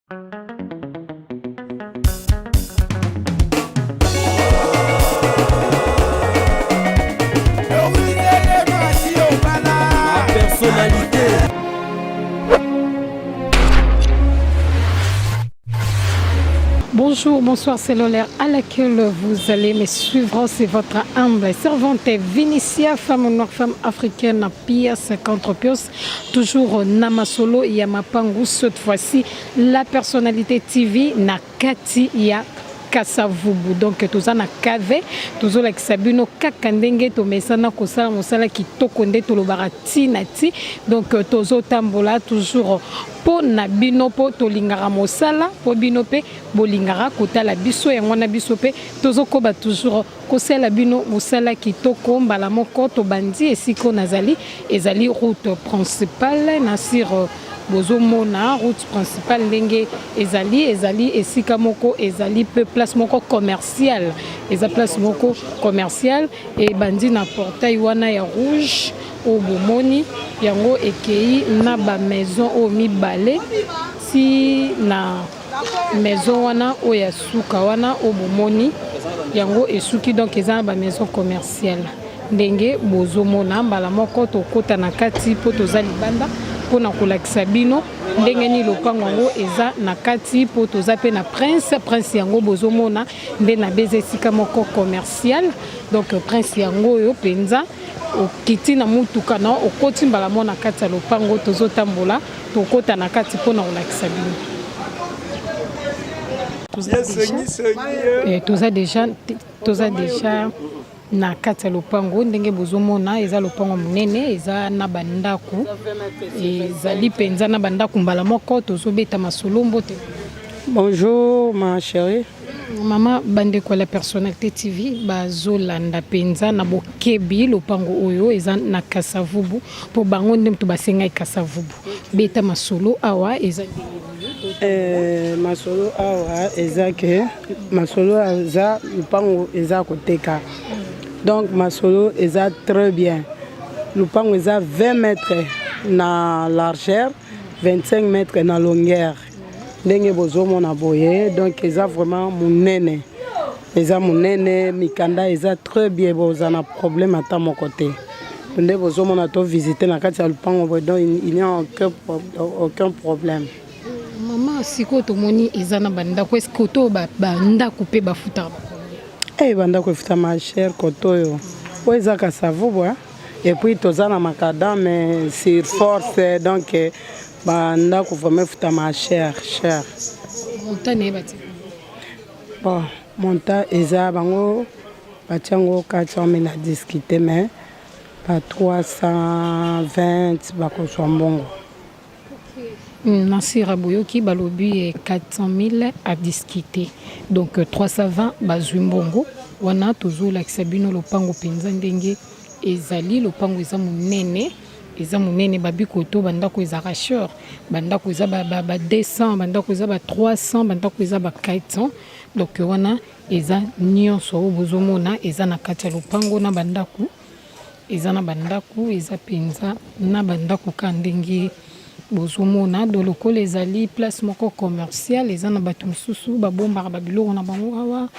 Personnalité. Bonjour, bonsoir, c'est l'heure à laquelle vous allez me suivre. C'est votre humble servante Vinicia, femme noire, femme africaine, Pia 50 pios. Toujours Namasolo Yamapangu, cette fois-ci, la personnalité TV Nakati ya Kasavubu. Donc tous en a cavé, tous la kisabino kakandenge to mesana kosala mosala kitoko nde to lobarati nati. Donc tous tambola toujours po na bino po to lingara mosala po bino pe bolingara kotala biso yango na biso pe tozo koba toujours kosala bino mosala kitoko mbala moko to bandi esiko nazali ezali route principale na sur bozomona route principale ndenge ezali esika moko ezali pe place moko commercial eza place moko commercial et bandi na portail wana ya rouge au bomoni yango ekei na ba maison au mibale si na maison wana o ya suka wana au bomoni yango esuki donc eza ba maison commerciale ndenge bozomona mbala moko tokota na kati po tozali banda pona kolakisa bino ndenge ni lopango yango eza na kati po toza pe na prince yango bozomona nde na beze esika moko commercial donc prince yango oyo penza okiti na mutuka na okoti mbala mo na kati ya lopango tozotambola tokota na kati pona kolakisa bino toza déjà na kati ya lopango ndenge bozomona eza lopango munene eza na bandako ezali penza na bandako mbala moko tozobeta masolombo te. Bonjour ma chérie. Mama bandeko la personnalité TV bazolanda penza na bokebi lopango oyo eza na Kasavubu po bango ndem to basenga Kasavubu beta masolo awa eza masolo awa eza ke masolo eza lopango eza koteka. Donc masolo eza très bien. Lopango eza 20 mètres na largeur, 25 mètres na longueur. Ndenge bozomona boye donc eza vraiment munene. Eza munene mikanda eza très bien bozana problème ata mon côté. Ndenge bozomona to visiter na kati ya lopango donc il n'y a aucun problème. Maman siko to moni eza na bandako est-ce que to bandako pe bafuta bandako efuta ma chère kotoyo po eza Kasavubu et puis tozana makadam mais sur force donc bandako vraiment futa ma chère montane bati bon monta eza bango batiango 400 000 à discuter mais pas 320 bakoswa mbongo. Nansira Boyoki balobi 400 000 à discuter donc 320 bazumbongo wana tozo lakisa bino lopango penza ndenge ezali lopango eza munene babiko to bandako eza racheur bandako eza ba 200 bandako eza ba 300 bandako eza ba 400 donc wana eza nyonso bozomona eza na kati ya lopango na bandako eza penza na bandako ka ndenge bozomona do lokolo ezali place moko commercial eza na bato mosusu babombaka babiloko na bango awa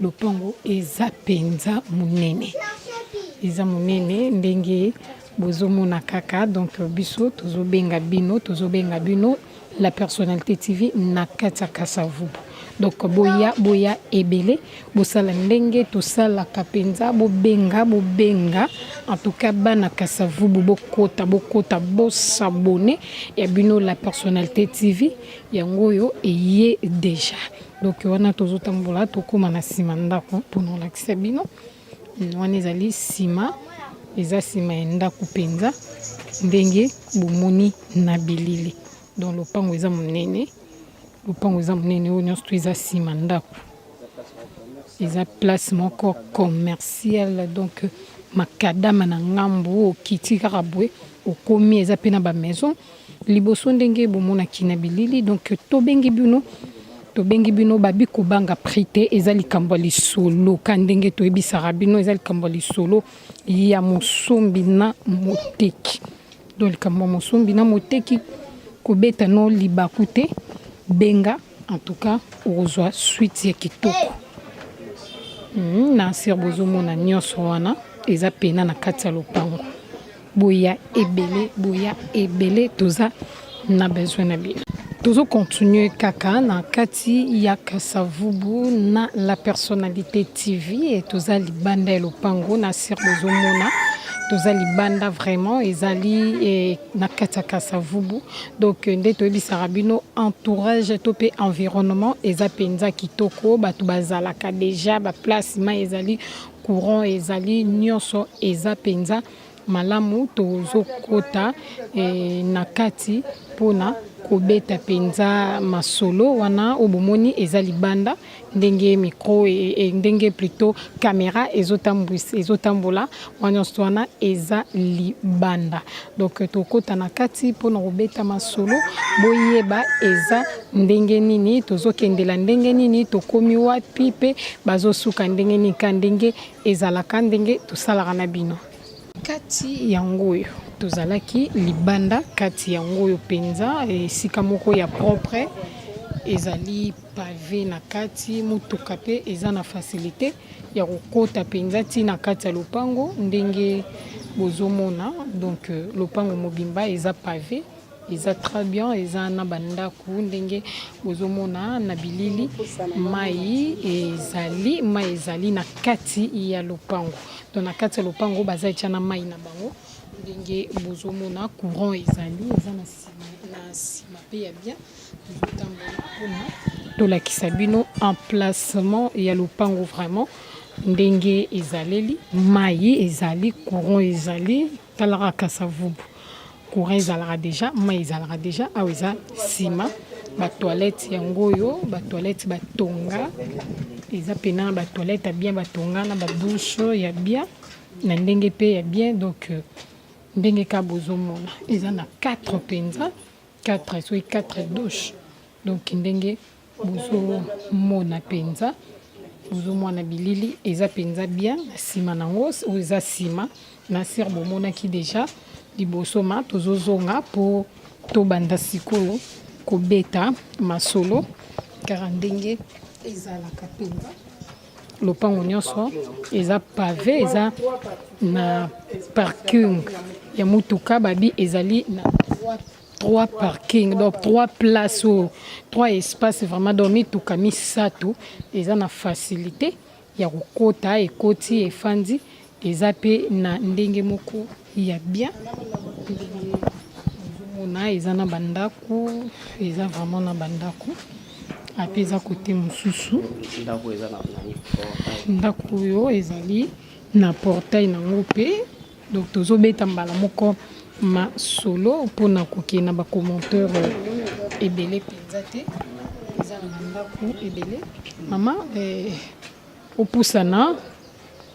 lopango eza penza munene ndenge bozomona kaka donc biso tozobenga bino la personnalité TV na kati ya Kasavubu donc boya ebele bosala ndenge tosalaka penza bobenga en tout cas bana Kasavubu bokota bosabone ya bino la personnalité TV yango yo eye déjà donc wana tozotambola tokoma na sima ndako mpona olakisa bino wana ezali sima eza sima ya ndako penza ndenge bomoni na bilili donc lopango eza munene oyo nyonso to eza sima ndako eza place moko commercial donc makadama na ngambo okiti kaka boye okomi eza pe na bamaison liboso ndenge bomonaki na bilili donc tobengi bino babi kobanga prix te eza likambo ya lisolo ka ndenge toyebisaka bino eza likambo ya lisolo ya mosombi na moteki donc likambo ya mosombi na moteki kobeta no libaku te benga en tout cas ozwa suite ya kitoko na sir bozomona nyonso wana eza pena na kati ya lopango boya ebele toza na besoin na bino tozo continuer kaka na kati ya Kasavubu na la personnalité TV et toza libanda ya lopango na sir bozomona toza libanda vraiment ezali na kati ya Kasavubu donc nde toyebisaka bino entourage to pe environnement eza penza kitoko bato bazalaka déjà ba place ma ezali courant ezali nyonso eza penza malamu tozokota na kati pona kobeta penza masolo wana obomoni eza libanda ndenge micro ndenge plutôt caméra ezotambola nyonso wana eza libanda donc tokota na kati pona kobeta masolo boyeba eza ndenge nini tozokendela ndenge nini tokomi wapi pe bazosuka ndenge nini ka ndenge ezalaka ndenge tosalaka na bino kati yango oyo tozalaki libanda kati yango oyo penza esika moko ya propre ezali pavé na kati mutuka pe eza na facilité ya kokota penza ti na kati ya lopango ndenge bozomona donc lopango mobimba eza pavé eza très bien eza na bandako ndenge bozomona na bilili mai ezali na kati ya lopango donc na kati ya lopango baza etia na mai na bango ndenge bozomona courant ezali eza na sima pe ya bien tozotambola mpona tolakisa bino emplacement ya lopango vraiment ndenge ezaleli mai ezali courant ezali talaka Kasavubu courant ezalaka déjà mai ezalaka déjà awa eza sima batoilette yango oyo batoilette batonga eza pena batoilette ya bien batonga na badouche ya bien na ndenge pe ya bien donc ndenge ka bozomona eza na 4 penza 4 so 4 douche donc ndenge bozomona penza bozomona bilili eza penza bien na sima nango eza sima na sir bomonaki déjà liboso ma tozozonga po tobanda sikoyo kobeta masolo kaka ndenge ezalaka penza lopango nyonso eza pavé eza na parking ya mutuka babi ezali na 3 parking donc 3 places 3 espaces vraiment donc mituka misato eza na facilité ya kokota ekoti efandi eza pe na ndenge moko ya bien ozomona eza na bandako eza vraiment na bandako ape eza kote mosusu ndako oyo ezali na portail nango mpe donc tozobeta mbala moko masolo mpona kokende na bacommentaire ebele mpenza te eza na bandako ebele mama opusana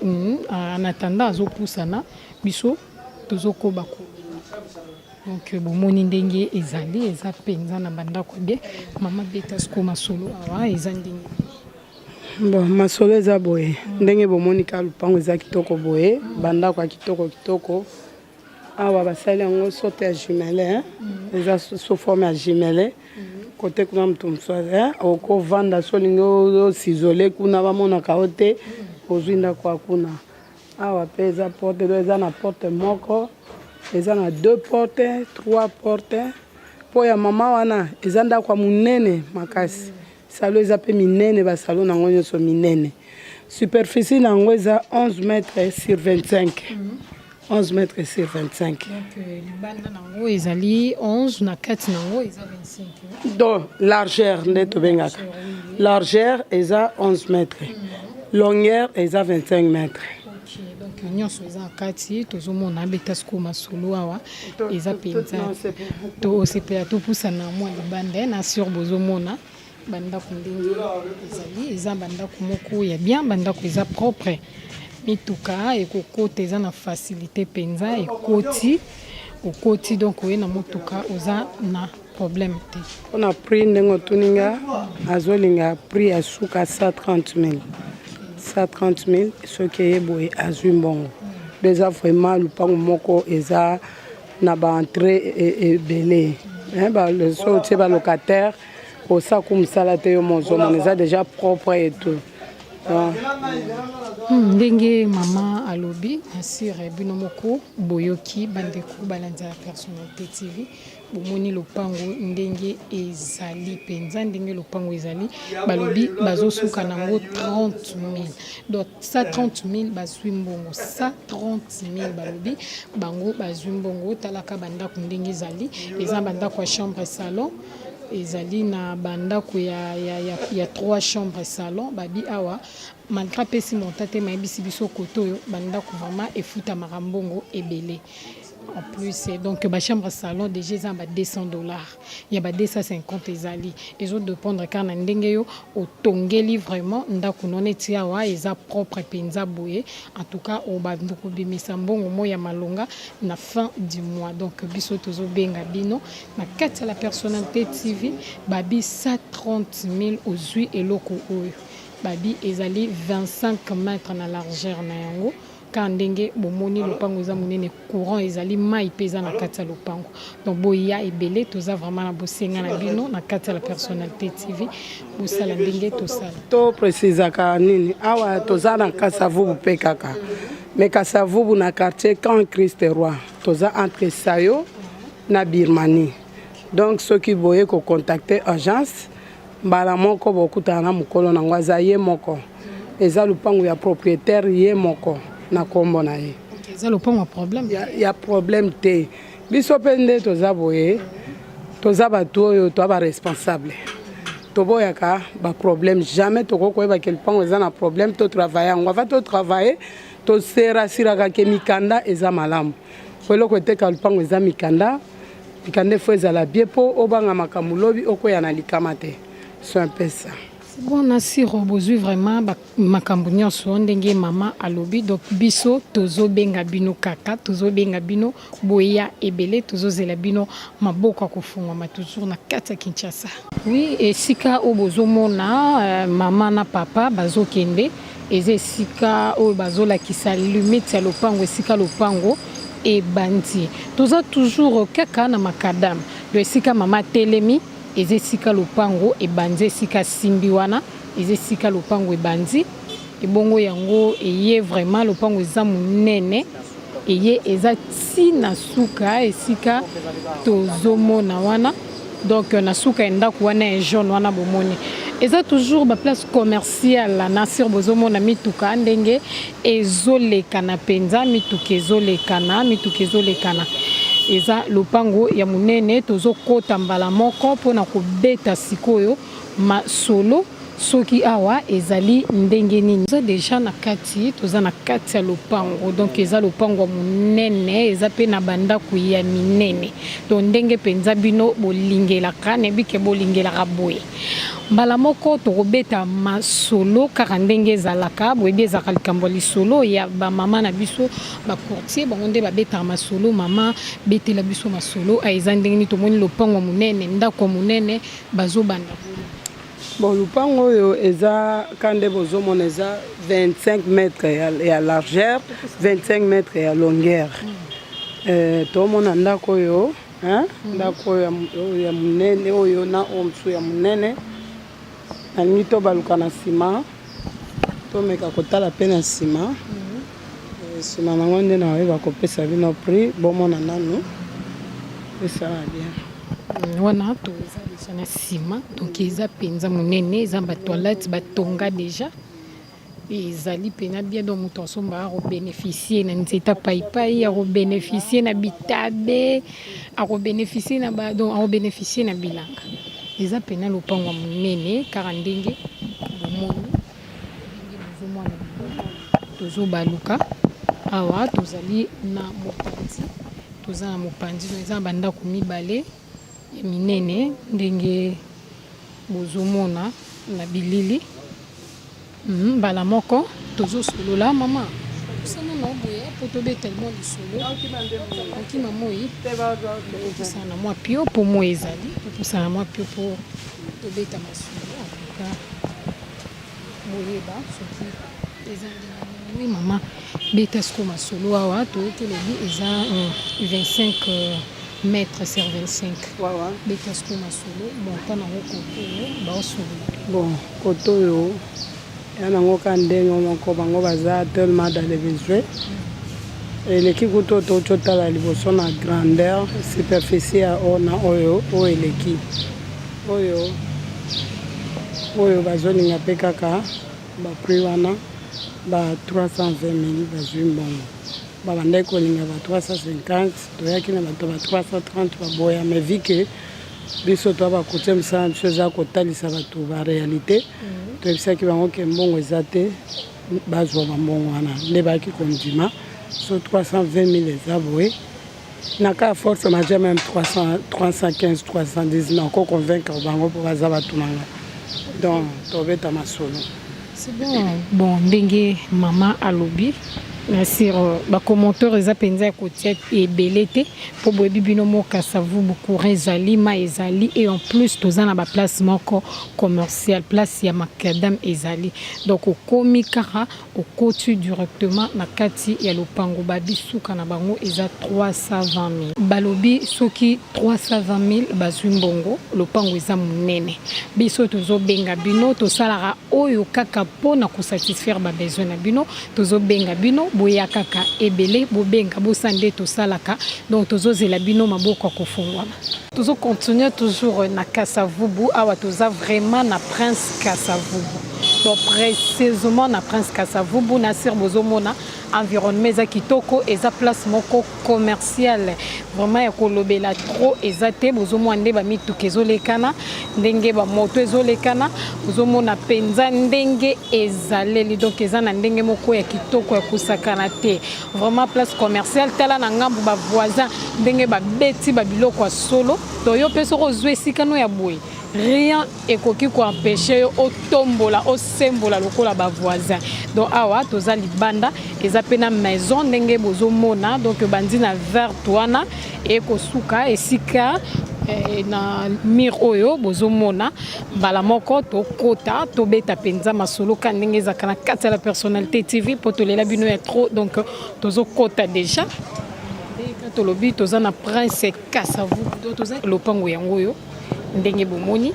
en attendant azopusana biso tozokoba donc bomoni ndenge ezali eza penza na bandako bien mama beta siko masolo awa eza ndenge bon masolo eza boye ndenge bomoni ka lupango eza kitoko boye bandako ya kitoko awa basali yango sorte ya jumele eza so forme ya jumele kote kuna mutu mosusu okovanda solingi osizole kuna bamonaka yo te ozwi ndako ya kuna awa mpe eza porte eza na porte moko eza na 2 porte 3 porte mpo ya mama wana eza ndako ya monene makasi salo eza mpe minene basalo nango nyonso minene superficie nango eza 11 mètres sur 25 11 mètres sur 25 donc libanda nango ezali 11 na kati nango eza 25 donc largeur nde tobengaka largeur eza 11 mètres longueur eza 25 mètres donc nyonso eza na kati tozomona beta siko masolo awa eza penza tosepela topusana mwa libanda na sur bozomona bandako ndenge ezali eza bandako moko ya bien bandako eza propre mituka ekokota eza na facilité penza ekoti donc oye na motuka oza na problème te mpona prix ndenge otuninga azolinga prix ya suka 130 000 soki eye boye azwi mbongo eza vraiment lupango moko eza na baentrée ebele so otie balocataire Pour ça, comme ça, là, on est déjà propre et tout. Ndenge mama alobi asire bino moko boyoki bandeko balanda personnalité TV bomoni lopango ndenge ezali penza ndenge lopango ezali balobi bazosuka nango 30 000 donc ça 30 000 bazwi mbongo ça 30 000 balobi bango bazwi mbongo talaka bandako ndenge ezali eza bandako ya chambre salon ezali na bandako ya 3 chambres salon babi awa malgré pesi montate mayebisi biso koto oyo bandako vraiment efuta marambongo ebele en plus donc ba chambre salon déjà eza ba $200 ya ba 250 ezali ezo dépendre car na ndenge yo otongeli vraiment ndako noneti awa eza propre penza boye en tout cas o ba ndoko bimisa mbongo moya malonga na fin du mois donc biso tozo benga bino na kati la personnalité TV babi 130 000 ozui eloko oyo babi ezali 25 mètres na largeur na yango kandenge bomoni lopango eza monene courant ezali mai pesa na kati ya lopango donc boya ebele toza vraiment na bosenga na bino na kati la personnalité TV bosala ndenge tosala to précisa ka nini awa toza na Kasavubu pe kaka mais Kasavubu na quartier Camp Christ Roi toza entre Sayo na Birmanie donc ceux qui voyaient ko contacter agence mbala moko bokutana na mukolo na ngwaza ye moko eza lupango ya propriétaire ye moko na kombo na ye eza lupango problème ya problème te biso pende toza boye toza batu oyo to ba responsable toboyaka ba problème jamais tokokoyeba ke lupango eza na problème to travailler on va to travailler to sera siraka ke mikanda eza malamu kwelo ko teka lupango eza mikanda fo ezala bien po obanga makamulobi okoya na likama te. C'est un peu ça. C'est bon, Nassi Robozu vraiment makambo nyonso ndenge mama alobi donc biso tozo benga bino kaka tozo benga bino boya ebele tozo zela bino maboko akofungwa ma toujours na kata Kinshasa. Oui, et sika obozo mona mama na papa bazokende eze sika o bazola kisa limite ya lopango sika lopango et bandi. Toza toujours kaka na makadam. Le sika mama telemi eze sika lopango e banze sika simbi wana eze sika lopango e banzi e bongo yango eye vraiment lopango eza munene eye eza tina suka e sika tozomona wana donc na suka endako wana e jaune wana bomoni eza toujours ba place commerciale na sir bozomona mituka ndenge ezoleka na penza mituka ezolekana eza lopango ya munene tozo kota mbala moko pona kobeta sikoyo masolo soki awa ezali ndenge nini toza deja na kati toza na kati ya lopango donc eza lopango munene eza pe na bandako ya minene donc ndenge penza bino bolingelaka nebike bolingelaka boye mbala moko tokobeta masolo kaka ndenge ezalaka boyebi ezalaka likambo lisolo ya bamama na biso bacourtier bango nde babetaka masolo mama betela biso masolo eza ndenge nini tomoni lopango munene ndako munene bazobanda bon lupango oyo eza kande bozomona eza 25 mètres ya largeur 25 mètres ya longueur tomona ndako oyo ndako oyo ya munene oyo na omsu ya munene nalingi tobaluka na nsima tomeka kotala mpe na nsima nsima nango nde naoyeba kopesa bino prix bomona nanu esala bien wana toza deja na nsima donc eza mpenza monene eza batoilette batonga deja ezali pena bien donc moto asomba akobénéficie na nzeta paipai akobénéficie na bitabe akobénéficie na donc akobénéficie na bilanga eza pena lopango monene kaka ndenge bomoni bozomona tozobaluka awa tozali na mopanzi toza na mopanzi eza bandako mibale ya minene ndenge bozomona na bilili mbala moko tozosolola mama osana na oboye po tobeta mwa lisolo okima moi topusana na mwa pio po mo ezali topusana na mwa pio po tobeta masolo akoka boyeba soki eza ndenge mama beta siko masolo awa toyoki lobi eza 25 mètre sur 25. Ouais. Betasko masolo, montant nango koto, baosolo. Bon, koto yo, yanango kandenge moko bango baza tellement dans les besoins. Et l'équipe koto to la liboso na grandeur, superficie na oyo l'équipe. Oyo bazolinga pe kaka ba prix wana ba 320 000 bazwi mbongo. Babandai kolinga ba 350, toyaki na bato ba 330 baboya, mais vu que biso to bakotie mosala biso eza kotalisa bato ba réalité, toyebisaki bango ke mbongo eza te bazwa bambongo wana nde baki kondima so 320 000 eza boye na ka force majeure même 315 310 na ko convaincre bango pour baza bato nanga donc tobeta masolo. C'est bon, ndenge maman alobi sur ba commentaire eza penza ya kotia ebelete po boye bibino moka savu beaucoup ezali ma ezali et en plus toza na ba place moko commercial place ya makadam ezali donc okomi kaka okoti directement na kati ya lopango babisuka na bango eza 320 000 balobi soki 320 000 bazwi mbongo lopango eza munene biso tozo benga bino tosalara oyo kaka po na ko satisfaire ba besoin na bino tozo benga bino boya kaka ebele bobenga bosande tosalaka donc tozozela bino maboko kofungwama tozo continuer toujours na Kasavubu awa toza vraiment na Prince Kasavubu donc précisément na Prince Kasavubu na sir bozomona environnement eza kitoko eza place moko commercial vraiment ya kolobela trop eza te bozomona nde ba mituka ezolekana ndenge ba moto ezolekana bozomona penza ndenge ezaleli donc eza na ndenge moko ya kitoko ya kusakana te vraiment place commerciale tala na ngambu ba voisin ndenge ba beti ba biloko ya solo to yo peso kozwe sikano ya boye rien ekoki ko empêcher yo otombola osembola lokola ba voisin donc awa toza libanda eza pena maison ndenge bozomona donc bandi na vert toana e kosuka esika na mir oyo bozomona bala moko to kota to beta penza masolo ka ndenge za kana kata la personnalité TV potolela bino ya trop donc tozo kota déjà to lobi toza na Prince Kasavubu toza lopango yango yo ndenge bomoni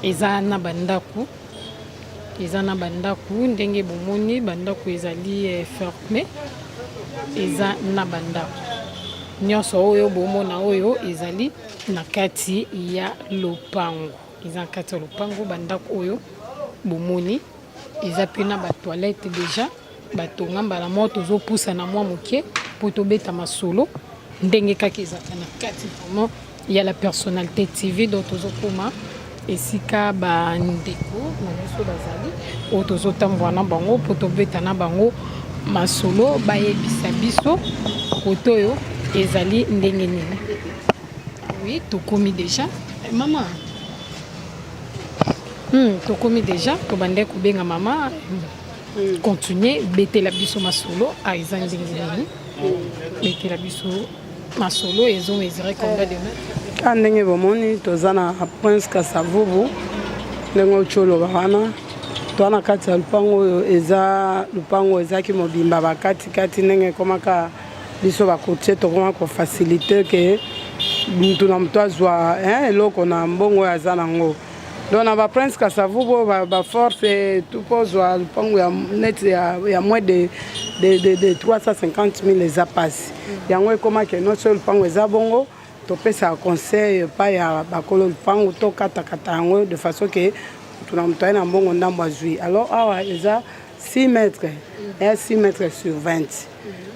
eza na bandaku ndenge bomoni bandaku ezali fermé eza na bandaku nyonso oyo bomona oyo ezali na kati ya lopango eza kati ya lopango bandaku oyo bomoni eza pena ba toilette déjà batonga mbala moto tozopusa na mwa moke po tobeta masolo ndenge kaka ezaka na kati vraiment il y a la personnalité TV dont tozokoma esika ba ndeko na biso bazali o tozotambola na bango po tobeta na bango masolo bayebisa biso koto oyo ezali ndenge nini. Oui, tokomi déjà maman tokomi déjà tobande kobenga maman continuer bete la biso masolo a eza ndenge nini bete la biso masolo ezo mesurer combien de mètres ka ndenge bomoni toza na Prince Kasavubu ndenge ocholo bana toana kati ya lupango oyo eza ki mobimba bakati ndenge komaka biso bakotie tokoma kofacilite ke mutu na mutu azwa eloko na mbongo oyo aza nango donc na ba Prince Kasavubu ba force tupozwa lupango ya net ya moins de 350 000 eza pasi yango ekomaki noso lupango eza bongo topesa conseil pa ya bakolo lupango to katakata yango de façon que tuna mtoye na mbongo ndambo azwi alors awa eza 6 mètres et 6 mètres sur 20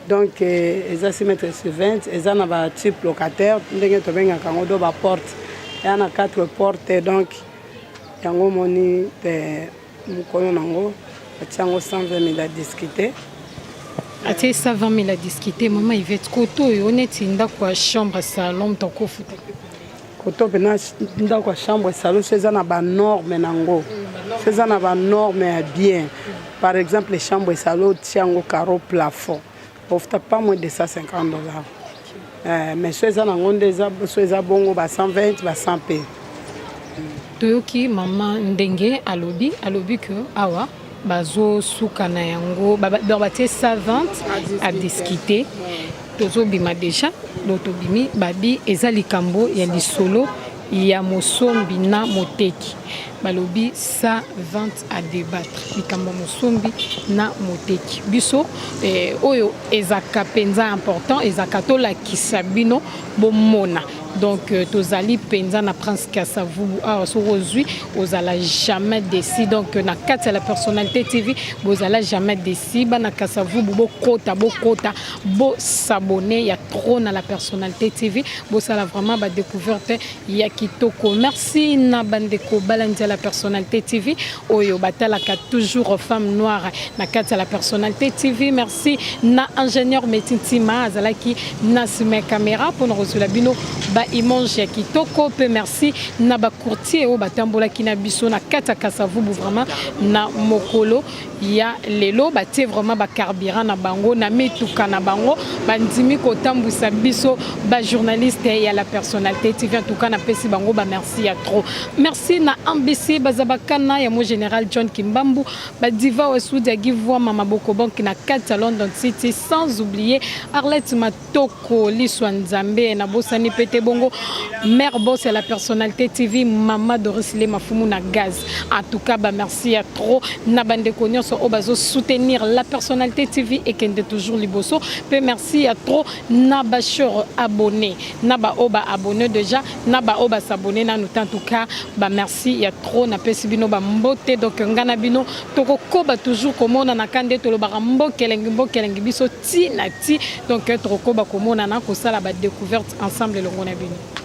donc eza 6 mètres sur 20 eza na ba type locataire ndenge tobengaka yango do ba porte ya na 4 portes donc yango moni pe mukolo nango atiango 120 000 à discuter. Atie 120 000 à discuter maman Yvette koto yo neti ndako ya chambre salon toko futa koto pena ndako ya chambre salon c'est na ba norme nango c'est na ba norme ya bien par exemple les chambres salon tiango carreau plafond ofta pas moins de $150 mais c'est nango ndeza c'est bongo ba 120 ba 100 p toyoki maman ndenge alobi que awa bazo suka na yango batie sa vente à discuter tozo bima déjà l'otobimi babi eza likambo ya lisolo ya mosombi na moteki balobi sa vente à débattre likambo mosombi na moteki biso oyo ezaka penza important ezaka tolakisa bino bomona. Donc, tozali penza na Prince Kasavubu aujourd'hui ozala jamais décis. Donc, na kati la personnalité TV bozala jamais décis. Ba na Kasavubu bo kota bo s'abonner ya trop na la personnalité TV. Bo sala vraiment ba découverte ya kitoko. Merci na bandeko balandia la personnalité TV. Oyo batala ka toujours femme noire na kati la personnalité TV. Merci na ingénieur Metintima azalaki na sime caméra pour nous recevoir bino ba image ya kitoko pe merci na ba courtier o batambola kina biso na kata Kasavubu vraiment na mokolo ya lelo batie vraiment ba carburant na bango na mituka na bango bandimi ko tambusa biso ba journaliste ya la personnalité TV en tout cas na pesi bango ba merci ya trop. Merci na ambisi bazabakana ya mo général John Kimbambu ba diva Wesudi ya Givwa mama Boko Bank na kata London City sans oublier Arlette Matoko Liswa Nzambe na bosani pete bongo mère boss et la personnalité TV Mama Doris Le Mafumu na gaz. En tout cas bah merci à trop na bande connaissance au bazo soutenir la personnalité TV et qu'elle est toujours liboso. Pe merci à trop na ba chor abonné na ba oba abonné déjà na ba oba s'abonner na nous en tout cas bah merci à trop na pesi bino ba mbote donc ngana bino toko koba toujours komona na kande to lo ba mbokelengi biso ti na ti donc toko koba komona na ko sala ba découverte ensemble le ngona bino.